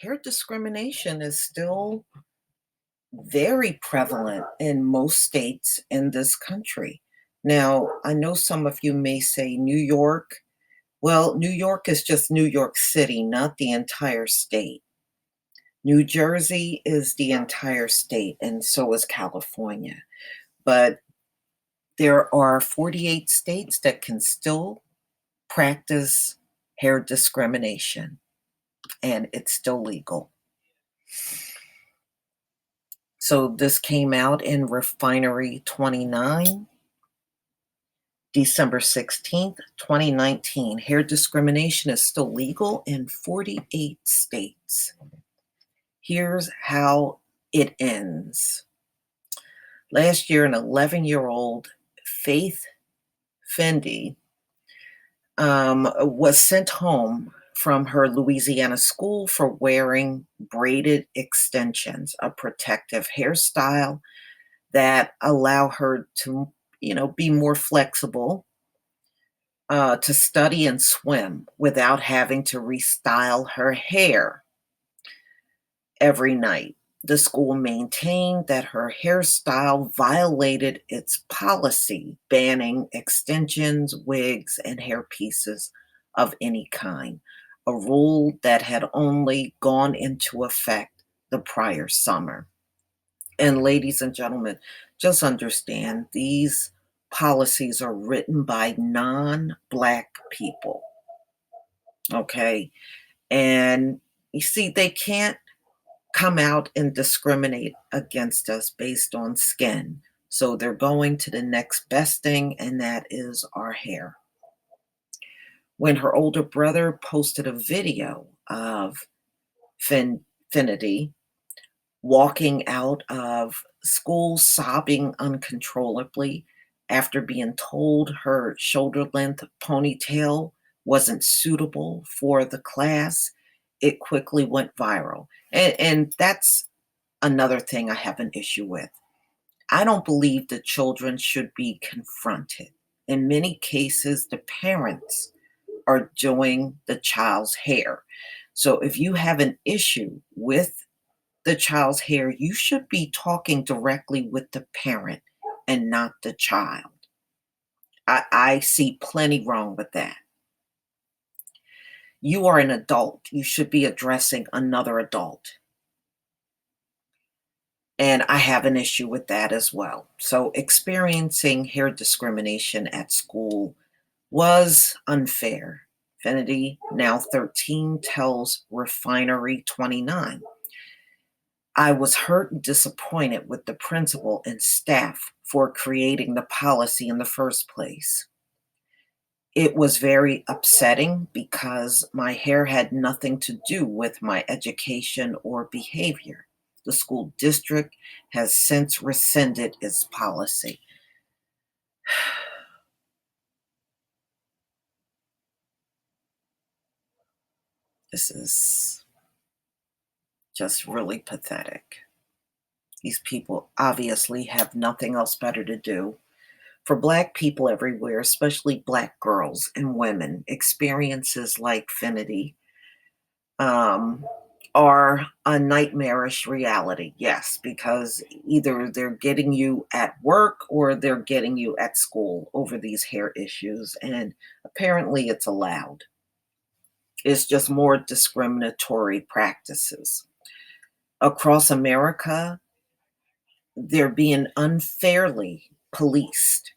Hair discrimination is still very prevalent in most states in this country. Now, I know some of you may say New York. Well, New York is just New York City, not the entire state. New Jersey is the entire state, and so is California. But there are 48 states that can still practice hair discrimination, and it's still legal. So this came out in Refinery 29, December 16th, 2019. Hair discrimination is still legal in 48 states. Here's how it ends. Last year, an 11-year-old Faith Fendi was sent home from her Louisiana school for wearing braided extensions, a protective hairstyle that allow her to, be more flexible, to study and swim without having to restyle her hair every night. The school maintained that her hairstyle violated its policy banning extensions, wigs, and hairpieces of any kind, a rule that had only gone into effect the prior summer. And ladies and gentlemen, just understand these policies are written by non-Black people, okay? And you see, they can't come out and discriminate against us based on skin. So they're going to the next best thing, and that is our hair. When her older brother posted a video of Finity walking out of school sobbing uncontrollably after being told her shoulder length ponytail wasn't suitable for the class, it quickly went viral. And that's another thing I have an issue with. I don't believe that children should be confronted. In many cases, the parents are doing the child's hair. So if you have an issue with the child's hair, you should be talking directly with the parent and not the child. I see plenty wrong with that. You are an adult. You should be addressing another adult. And I have an issue with that as well. So experiencing hair discrimination at school was unfair. Finity, now 13, tells Refinery 29. I was hurt and disappointed with the principal and staff for creating the policy in the first place. It was very upsetting because my hair had nothing to do with my education or behavior. The school district has since rescinded its policy. This is just really pathetic. These people obviously have nothing else better to do. For Black people everywhere, especially Black girls and women, experiences like Finity um, are a nightmarish reality. Yes, because either they're getting you at work or they're getting you at school over these hair issues, and apparently it's allowed. It's just more discriminatory practices. Across America, they're being unfairly policed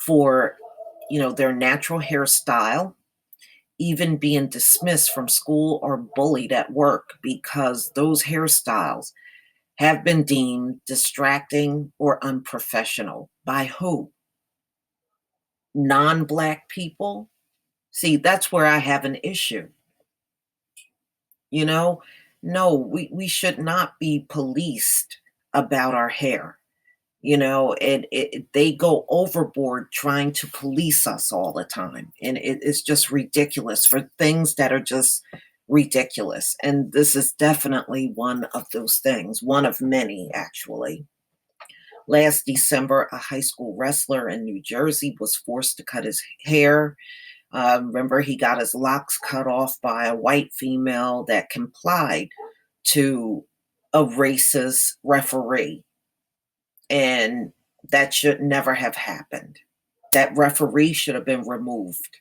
for, their natural hairstyle, even being dismissed from school or bullied at work because those hairstyles have been deemed distracting or unprofessional. By who? Non-Black people? See, that's where I have an issue. You know, no, we should not be policed about our hair. And they go overboard trying to police us all the time. And it's just ridiculous for things that are just ridiculous. And this is definitely one of those things, one of many, actually. Last December, a high school wrestler in New Jersey was forced to cut his hair Remember, he got his locks cut off by a white female that complied to a racist referee. And that should never have happened. That referee should have been removed.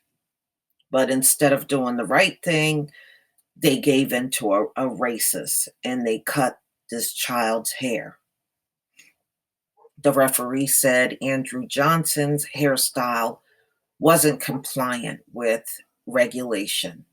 But instead of doing the right thing, they gave in to a racist and they cut this child's hair. The referee said Andrew Johnson's hairstyle wasn't compliant with regulation.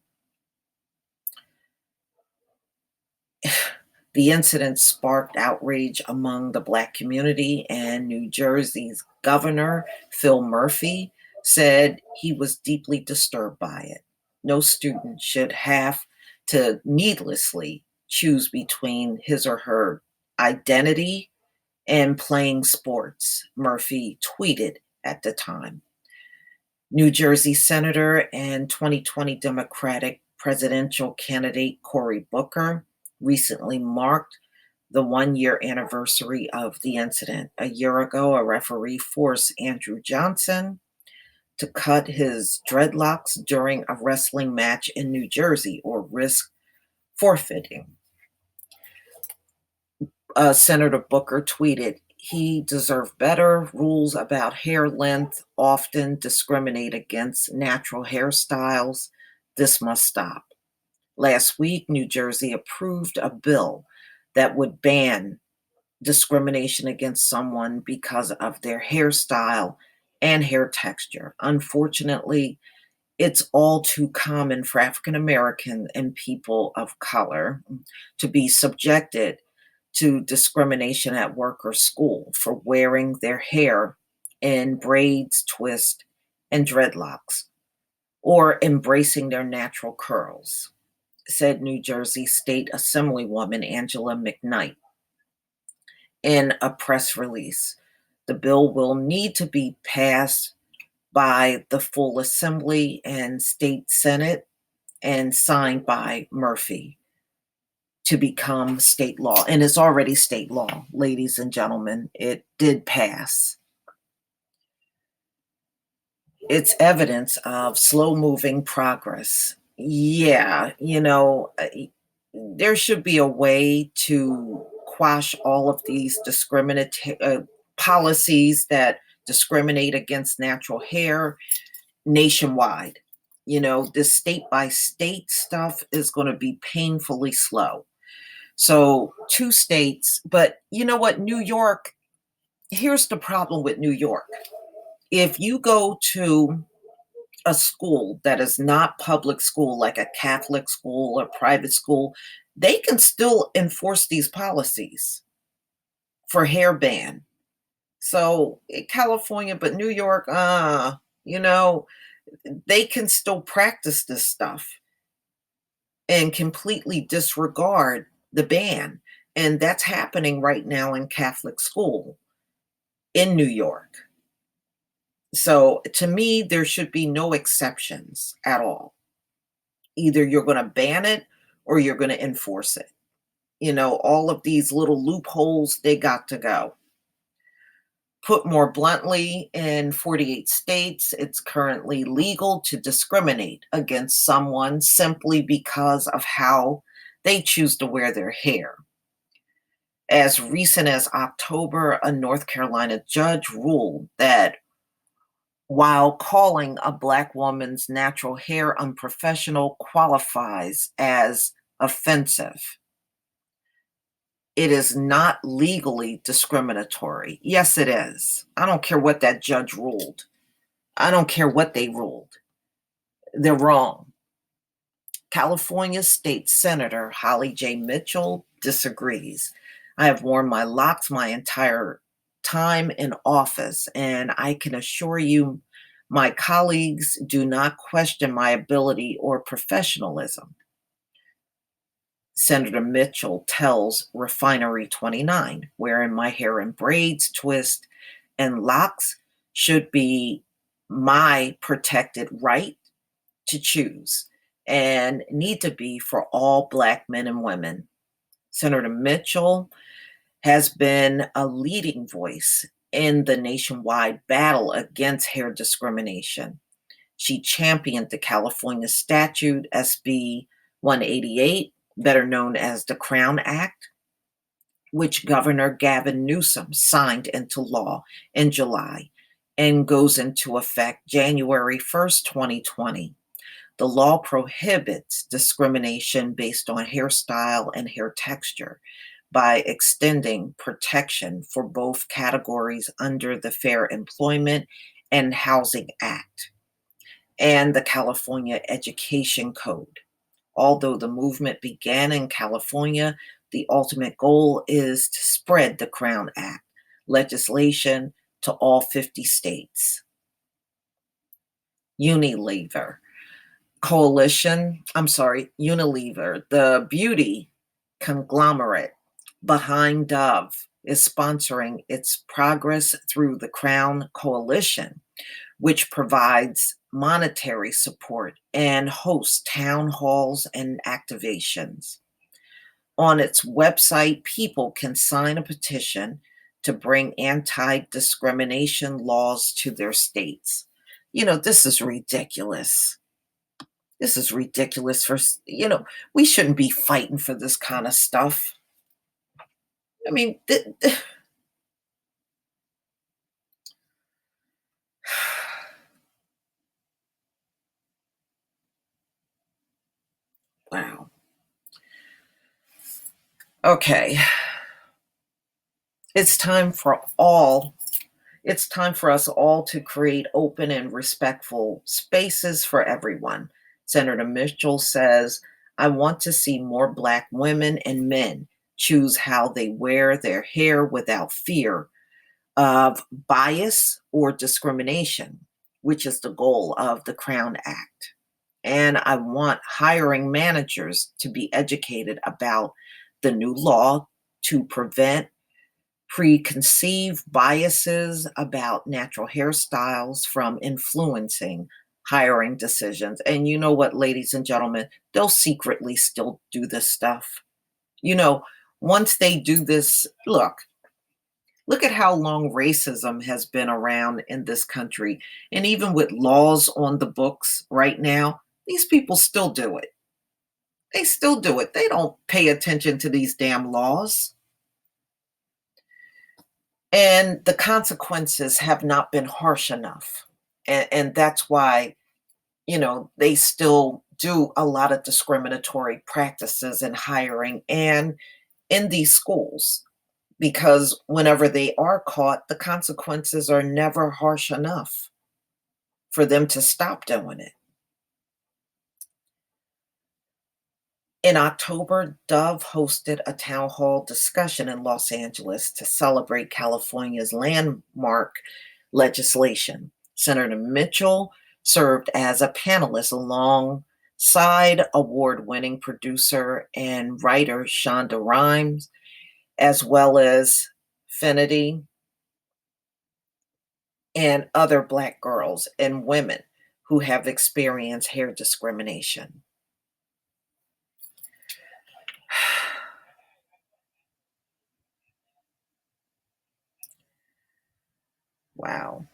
The incident sparked outrage among the Black community, and New Jersey's Governor, Phil Murphy, said he was deeply disturbed by it. No student should have to needlessly choose between his or her identity and playing sports, Murphy tweeted at the time. New Jersey Senator and 2020 Democratic presidential candidate Cory Booker recently marked the 1 year anniversary of the incident. A year ago, a referee forced Andrew Johnson to cut his dreadlocks during a wrestling match in New Jersey or risk forfeiting. Senator Booker tweeted, "He deserved better. Rules about hair length often discriminate against natural hairstyles. This must stop." Last week, New Jersey approved a bill that would ban discrimination against someone because of their hairstyle and hair texture. Unfortunately, it's all too common for African American and people of color to be subjected to discrimination at work or school for wearing their hair in braids, twists, and dreadlocks, or embracing their natural curls, said New Jersey State Assemblywoman Angela McKnight in a press release. The bill will need to be passed by the full Assembly and State Senate and signed by Murphy to become state law. And it's already state law, ladies and gentlemen. It did pass. It's evidence of slow moving progress. Yeah, there should be a way to quash all of these discriminatory policies that discriminate against natural hair nationwide. This state by state stuff is going to be painfully slow. So, 2 states, but you know what? New York, here's the problem with New York. If you go to a school that is not public school, like a Catholic school or private school, they can still enforce these policies for hair ban. So California, but New York, they can still practice this stuff and completely disregard the ban. And that's happening right now in Catholic school in New York. So to me, there should be no exceptions at all. Either you're going to ban it or you're going to enforce it. All of these little loopholes, they got to go. Put more bluntly, in 48 states, it's currently legal to discriminate against someone simply because of how they choose to wear their hair. As recent as October, a North Carolina judge ruled that while calling a Black woman's natural hair unprofessional qualifies as offensive, it is not legally discriminatory. Yes, it is. I don't care what that judge ruled. I don't care what they ruled. They're wrong. California State Senator Holly J. Mitchell disagrees. "I have worn my locks my entire time in office, and I can assure you my colleagues do not question my ability or professionalism," Senator Mitchell tells Refinery 29, "wearing my hair in braids, twists, and locks should be my protected right to choose and need to be for all Black men and women." Senator Mitchell has been a leading voice in the nationwide battle against hair discrimination. She championed the California statute SB 188, better known as the Crown Act, which Governor Gavin Newsom signed into law in July and goes into effect January 1st, 2020. The law prohibits discrimination based on hairstyle and hair texture by extending protection for both categories under the Fair Employment and Housing Act and the California Education Code. Although the movement began in California, the ultimate goal is to spread the Crown Act legislation to all 50 states. Unilever Unilever, the beauty conglomerate behind Dove, is sponsoring its Progress Through the Crown Coalition, which provides monetary support and hosts town halls and activations. On its website, people can sign a petition to bring anti discrimination laws to their states. This is ridiculous. This is ridiculous we shouldn't be fighting for this kind of stuff. I mean, wow. Okay. It's time for us all to create open and respectful spaces for everyone. Senator Mitchell says, I want to see more Black women and men choose how they wear their hair without fear of bias or discrimination, which is the goal of the Crown Act. And I want hiring managers to be educated about the new law to prevent preconceived biases about natural hairstyles from influencing hiring decisions. And you know what, ladies and gentlemen, they'll secretly still do this stuff. Once they do this, look at how long racism has been around in this country. And even with laws on the books right now, these people still do it. They still do it. They don't pay attention to these damn laws. And the consequences have not been harsh enough. And that's why, they still do a lot of discriminatory practices in hiring and in these schools. Because whenever they are caught, the consequences are never harsh enough for them to stop doing it. In October, Dove hosted a town hall discussion in Los Angeles to celebrate California's landmark legislation. Senator Mitchell served as a panelist alongside award-winning producer and writer Shonda Rhimes, as well as Finity and other Black girls and women who have experienced hair discrimination. Wow.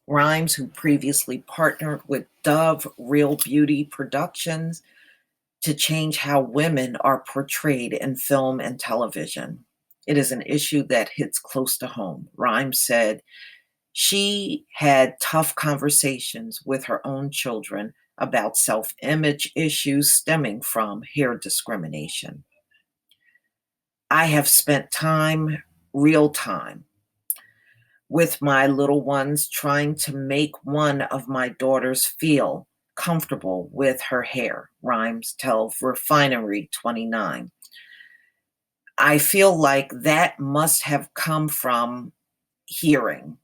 Rhimes, who previously partnered with Dove Real Beauty Productions to change how women are portrayed in film and television. It is an issue that hits close to home. Rhimes said she had tough conversations with her own children about self-image issues stemming from hair discrimination. I have spent real time, with my little ones trying to make one of my daughters feel comfortable with her hair, Rhimes tells Refinery 29. I feel like that must have come from hearing.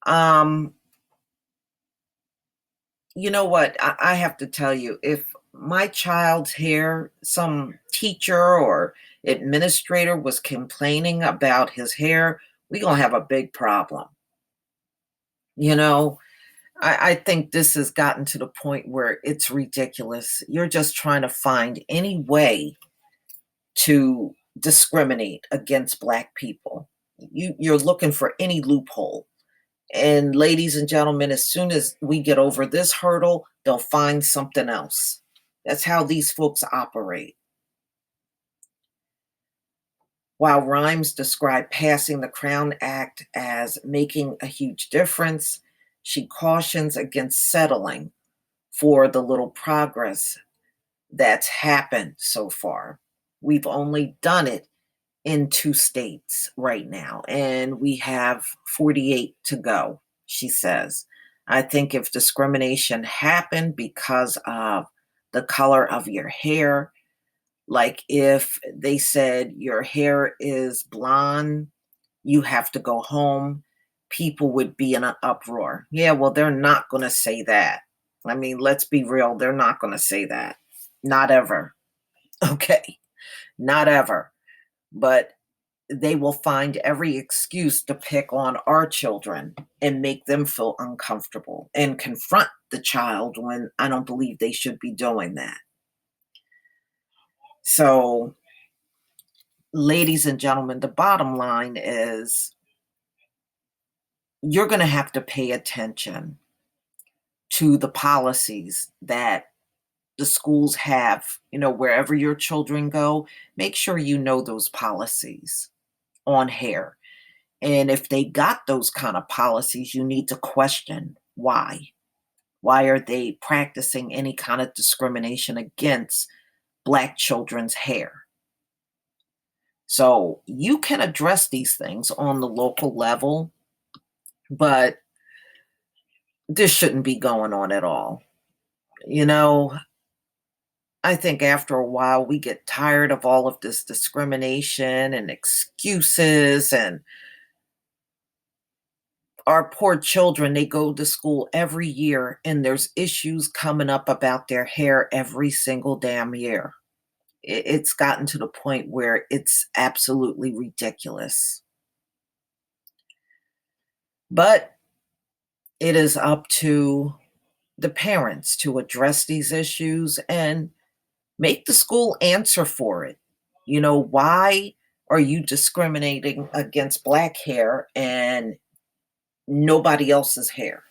You know what? I have to tell you, if my child's hair, some teacher or administrator was complaining about his hair, we're going to have a big problem. I think this has gotten to the point where it's ridiculous. You're just trying to find any way to discriminate against Black people. You're looking for any loophole And ladies and gentlemen, as soon as we get over this hurdle, they'll find something else. That's how these folks operate. While Rhimes described passing the Crown Act as making a huge difference, she cautions against settling for the little progress that's happened so far. We've only done it in 2 states right now, and we have 48 to go, she says. I think if discrimination happened because of the color of your hair, like if they said your hair is blonde, you have to go home, people would be in an uproar. Yeah, well, they're not going to say that. I mean, let's be real, they're not going to say that. Not ever. Okay, not ever. But they will find every excuse to pick on our children and make them feel uncomfortable and confront the child when I don't believe they should be doing that. So, ladies and gentlemen, the bottom line is you're going to have to pay attention to the policies that the schools have, wherever your children go. Make sure you know those policies on hair. And if they got those kind of policies, you need to question why. Why are they practicing any kind of discrimination against Black children's hair? So you can address these things on the local level, but this shouldn't be going on at all. You know, I think after a while we get tired of all of this discrimination and excuses, and our poor children, they go to school every year and there's issues coming up about their hair every single damn year. It's gotten to the point where it's absolutely ridiculous. But it is up to the parents to address these issues and make the school answer for it. Why are you discriminating against Black hair and nobody else's hair?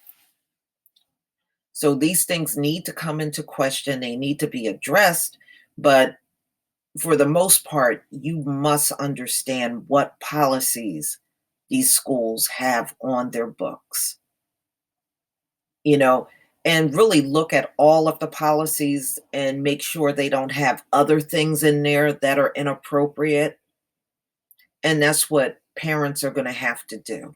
So these things need to come into question. They need to be addressed. But for the most part, you must understand what policies these schools have on their books, you know, and really look at all of the policies and make sure they don't have other things in there that are inappropriate. And that's what parents are going to have to do.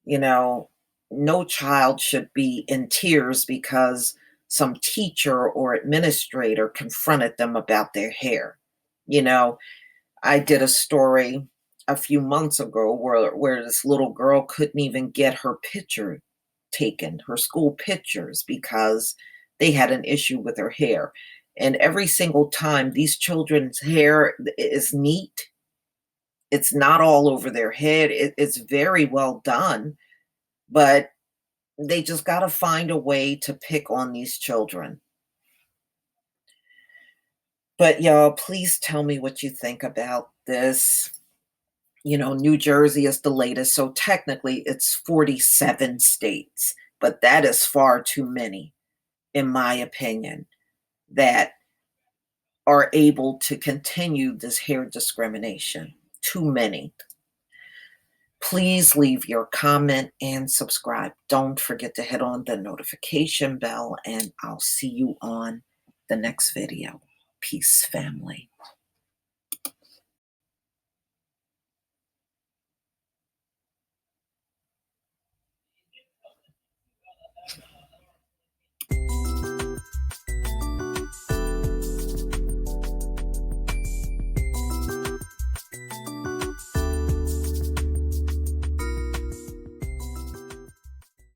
You know, no child should be in tears because some teacher or administrator confronted them about their hair. You know, I did a story a few months ago where this little girl couldn't even get her picture taken, her school pictures, because they had an issue with her hair. And every single time these children's hair is neat, it's not all over their head. It's very well done, but they just got to find a way to pick on these children. But y'all, please tell me what you think about this. New Jersey is the latest, so technically it's 47 states, but that is far too many, in my opinion, that are able to continue this hair discrimination. Too many. Please leave your comment and subscribe. Don't forget to hit on the notification bell, and I'll see you on the next video. Peace, family.